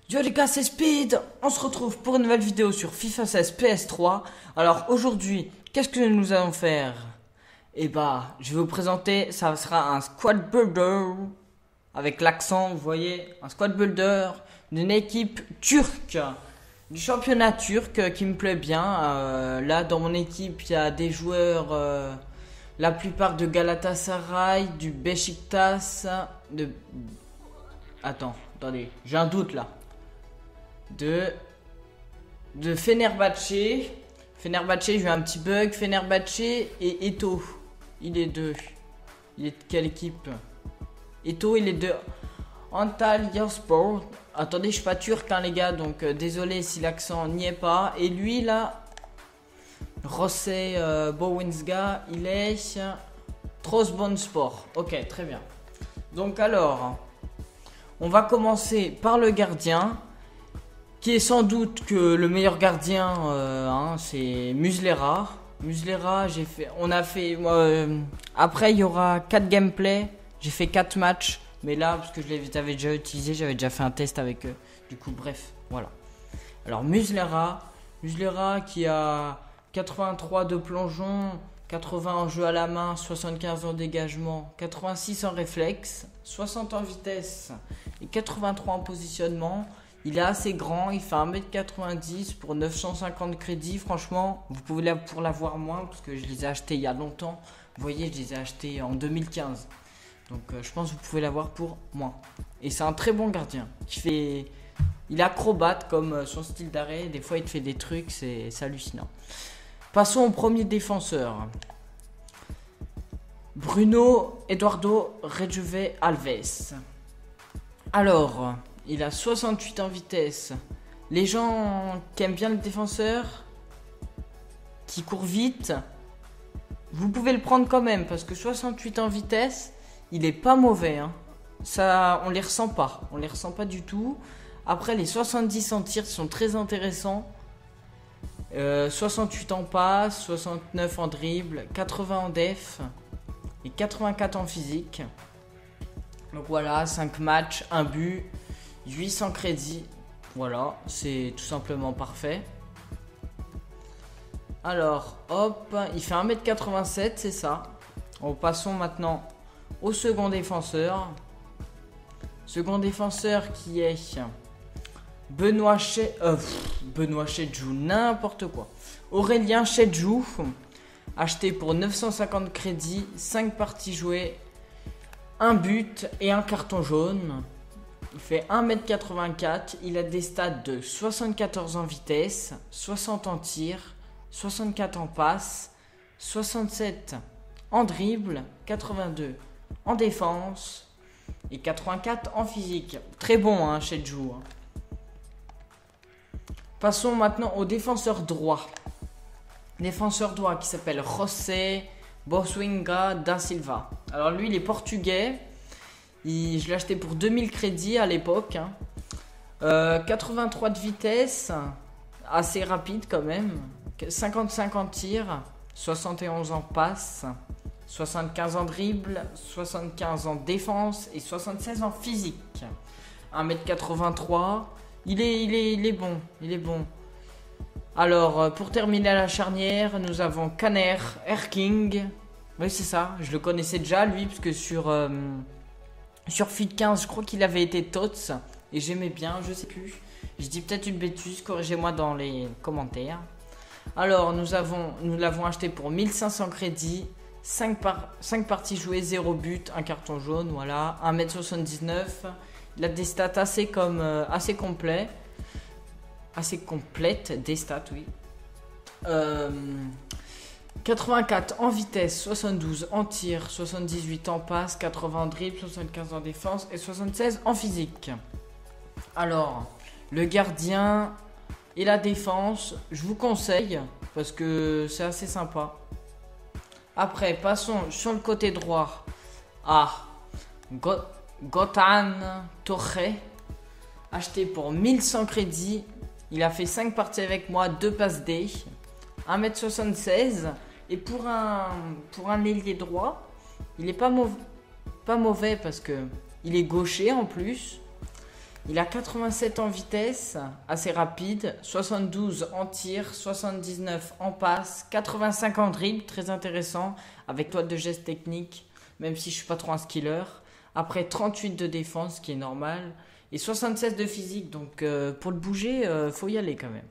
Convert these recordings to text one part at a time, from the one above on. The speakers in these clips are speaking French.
Yo les gars, c'est Speed. On se retrouve pour une nouvelle vidéo sur FIFA 16 PS3. Alors aujourd'hui, qu'est-ce que nous allons faire? Je vais vous présenter, ça sera un squad builder avec l'accent, vous voyez, un squad builder d'une équipe turque, du championnat turc qui me plaît bien. Là, dans mon équipe, il y a des joueurs, la plupart de Galatasaray, du Beşiktaş, de... Attendez, j'ai un doute là. De Fenerbahçe. Fenerbahçe, j'ai eu un petit bug. Fenerbahçe et Eto'o. Il est de... Il est de quelle équipe? Eto'o, il est de Antalyaspor. Attendez, je suis pas turc hein, les gars, donc désolé si l'accent n'y est pas. Et lui là, Rosé Bowinska, il est Trabzonspor. Ok, très bien. Donc alors, on va commencer par le gardien, qui est sans doute que le meilleur gardien, c'est Muslera. Muslera, après il y aura 4 gameplays, j'ai fait 4 matchs, mais là parce que je les avais déjà utilisé, j'avais déjà fait un test avec eux. Du coup, bref, voilà. Alors Muslera qui a 83 de plongeon, 80 en jeu à la main, 75 en dégagement, 86 en réflexe, 60 en vitesse et 83 en positionnement. Il est assez grand, il fait 1m90 pour 950 crédits. Franchement, vous pouvez pour l'avoir moins parce que je les ai achetés il y a longtemps. Vous voyez, je les ai achetés en 2015. Donc je pense que vous pouvez l'avoir pour moins. Et c'est un très bon gardien. Il est acrobate comme son style d'arrêt. Des fois, il te fait des trucs, c'est hallucinant. Passons au premier défenseur. Bruno Eduardo Rejuve Alves. Alors, il a 68 en vitesse. Les gens qui aiment bien le défenseur, qui court vite, vous pouvez le prendre quand même, parce que 68 en vitesse, il est pas mauvais. Hein. Ça, on les ressent pas. On les ressent pas du tout. Après, les 70 en tir sont très intéressants. 68 en passe, 69 en dribble, 80 en def et 84 en physique. Donc voilà, 5 matchs, 1 but, 800 crédits. Voilà, c'est tout simplement parfait. Alors, hop, il fait 1m87, c'est ça. Passons maintenant au second défenseur. Second défenseur qui est Benoît Chedjou, n'importe quoi. Aurélien Chedjou, acheté pour 950 crédits, 5 parties jouées, 1 but et 1 carton jaune. Il fait 1m84, il a des stats de 74 en vitesse, 60 en tir, 64 en passe, 67 en dribble, 82 en défense et 84 en physique. Très bon hein, Chedjou. Passons maintenant au défenseur droit. Défenseur droit qui s'appelle José Boswinga da Silva. Alors lui, il est portugais. Je l'ai acheté pour 2000 crédits à l'époque. 83 de vitesse, assez rapide quand même. 55 en tir, 71 en passe, 75 en dribble, 75 en défense et 76 en physique. 1m83. Il est bon. Alors, pour terminer à la charnière, nous avons Caner Erking. Oui, c'est ça. Je le connaissais déjà, lui, parce que sur FUT 15, je crois qu'il avait été TOTS. Et j'aimais bien, je sais plus. Je dis peut-être une bêtise, corrigez-moi dans les commentaires. Alors, nous l'avons acheté pour 1500 crédits. 5 parties jouées, 0 but, 1 carton jaune, voilà. 1m79. Il a des stats assez complets. Assez complètes, des stats, oui. 84 en vitesse, 72 en tir, 78 en passe, 80 en dribble, 75 en défense et 76 en physique. Alors, le gardien et la défense, je vous conseille parce que c'est assez sympa. Après, passons sur le côté droit à Gotan Torre, acheté pour 1100 crédits. Il a fait 5 parties avec moi, 2 passes D, 1m76. Et pour un ailier droit, il est pas mauvais parce que il est gaucher en plus. Il a 87 en vitesse, assez rapide, 72 en tir, 79 en passe, 85 en dribble, très intéressant, avec toile de geste technique, même si je suis pas trop un skiller. Après 38 de défense, qui est normal, et 76 de physique, donc pour le bouger, faut y aller quand même.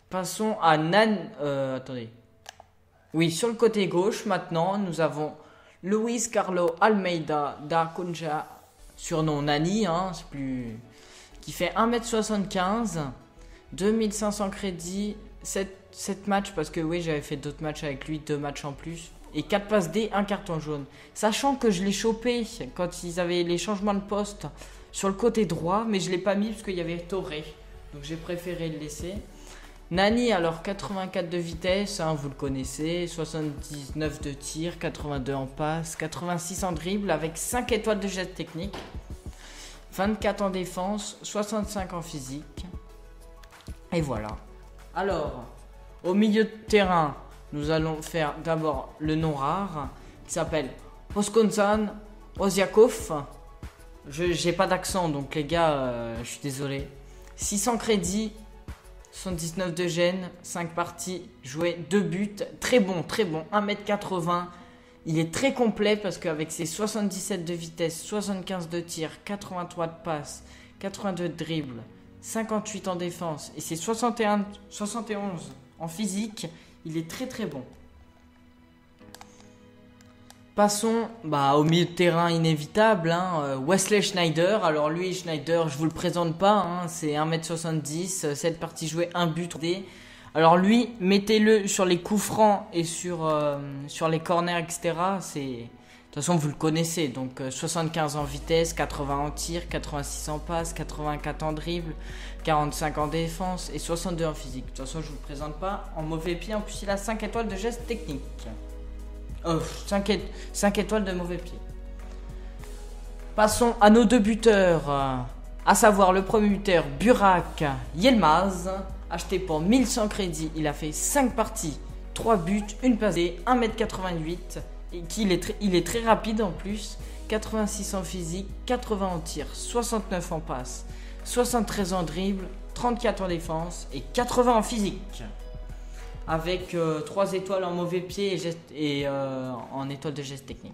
Passons à attendez. Oui, sur le côté gauche, maintenant, nous avons Luis Carlos Almeida da Cunha, surnom Nani, hein, c'est plus... qui fait 1m75, 2500 crédits, 7 matchs, parce que oui, j'avais fait d'autres matchs avec lui, 2 matchs en plus, et 4 passes D, 1 carton jaune. Sachant que je l'ai chopé quand ils avaient les changements de poste sur le côté droit, mais je ne l'ai pas mis parce qu'il y avait Toré, donc j'ai préféré le laisser. Nani, alors 84 de vitesse, hein, vous le connaissez, 79 de tir, 82 en passe, 86 en dribble avec 5 étoiles de geste technique, 24 en défense, 65 en physique. Et voilà. Alors, au milieu de terrain, nous allons faire d'abord le nom rare, qui s'appelle Oskonsan Oziakov. J'ai pas d'accent, donc les gars, je suis désolé. 600 crédits. 79 de gêne, 5 parties jouées, 2 buts, très bon, 1m80. Il est très complet parce qu'avec ses 77 de vitesse, 75 de tir, 83 de passe, 82 de dribble, 58 en défense et ses 71 en physique, il est très bon. Passons au milieu de terrain inévitable, hein, Wesley Schneider. Alors lui, Schneider, je vous le présente pas, hein, c'est 1m70, 7 parties jouées, 1 but D. Alors lui, mettez-le sur les coups francs et sur les corners, etc. De toute façon, vous le connaissez, donc 75 en vitesse, 80 en tir, 86 en passe, 84 en dribble, 45 en défense et 62 en physique. De toute façon, je vous le présente pas. En mauvais pied, en plus il a 5 étoiles de geste technique. 5 étoiles de mauvais pied. Passons à nos deux buteurs, à savoir le premier buteur Burak Yilmaz, acheté pour 1100 crédits. Il a fait 5 parties, 3 buts, 1 passe D, 1m88 et il est très rapide en plus. 86 en physique, 80 en tir, 69 en passe, 73 en dribble, 34 en défense et 80 en physique. Avec 3 étoiles en mauvais pied et en étoile de geste technique.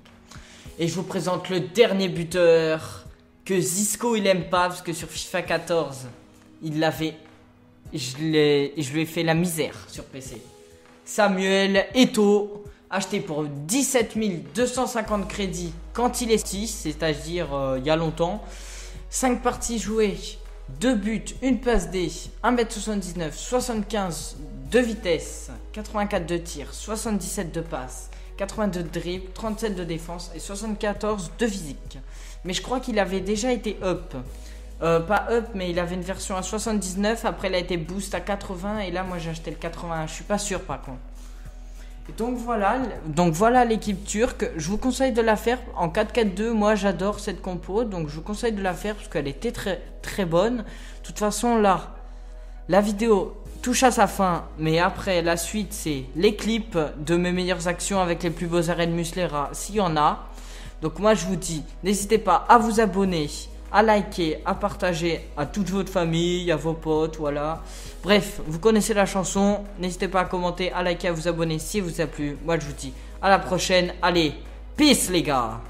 Et je vous présente le dernier buteur que Zisco il aime pas parce que sur FIFA 14 il l'avait, je lui ai fait la misère sur PC. Samuel Eto'o, acheté pour 17 250 crédits quand il est 6, c'est-à-dire il y a longtemps. 5 parties jouées, 2 buts, 1 passe D, 1m79, 75 de vitesse, 84 de tir, 77 de passe, 82 de dribble, 37 de défense et 74 de physique. Mais je crois qu'il avait déjà été up. Pas up, mais il avait une version à 79, après il a été boost à 80 et là moi j'ai acheté le 81, je suis pas sûr par contre. Et donc voilà l'équipe turque, je vous conseille de la faire en 4-4-2, moi j'adore cette compo, donc je vous conseille de la faire parce qu'elle était très bonne. De toute façon là, la vidéo touche à sa fin, mais après la suite c'est les clips de mes meilleures actions avec les plus beaux arrêts de Muslera s'il y en a. Donc moi je vous dis, n'hésitez pas à vous abonner, à liker, à partager à toute votre famille, à vos potes, voilà. Bref, vous connaissez la chanson, n'hésitez pas à commenter, à liker, à vous abonner si vous a plu. Moi je vous dis à la prochaine, allez, peace les gars.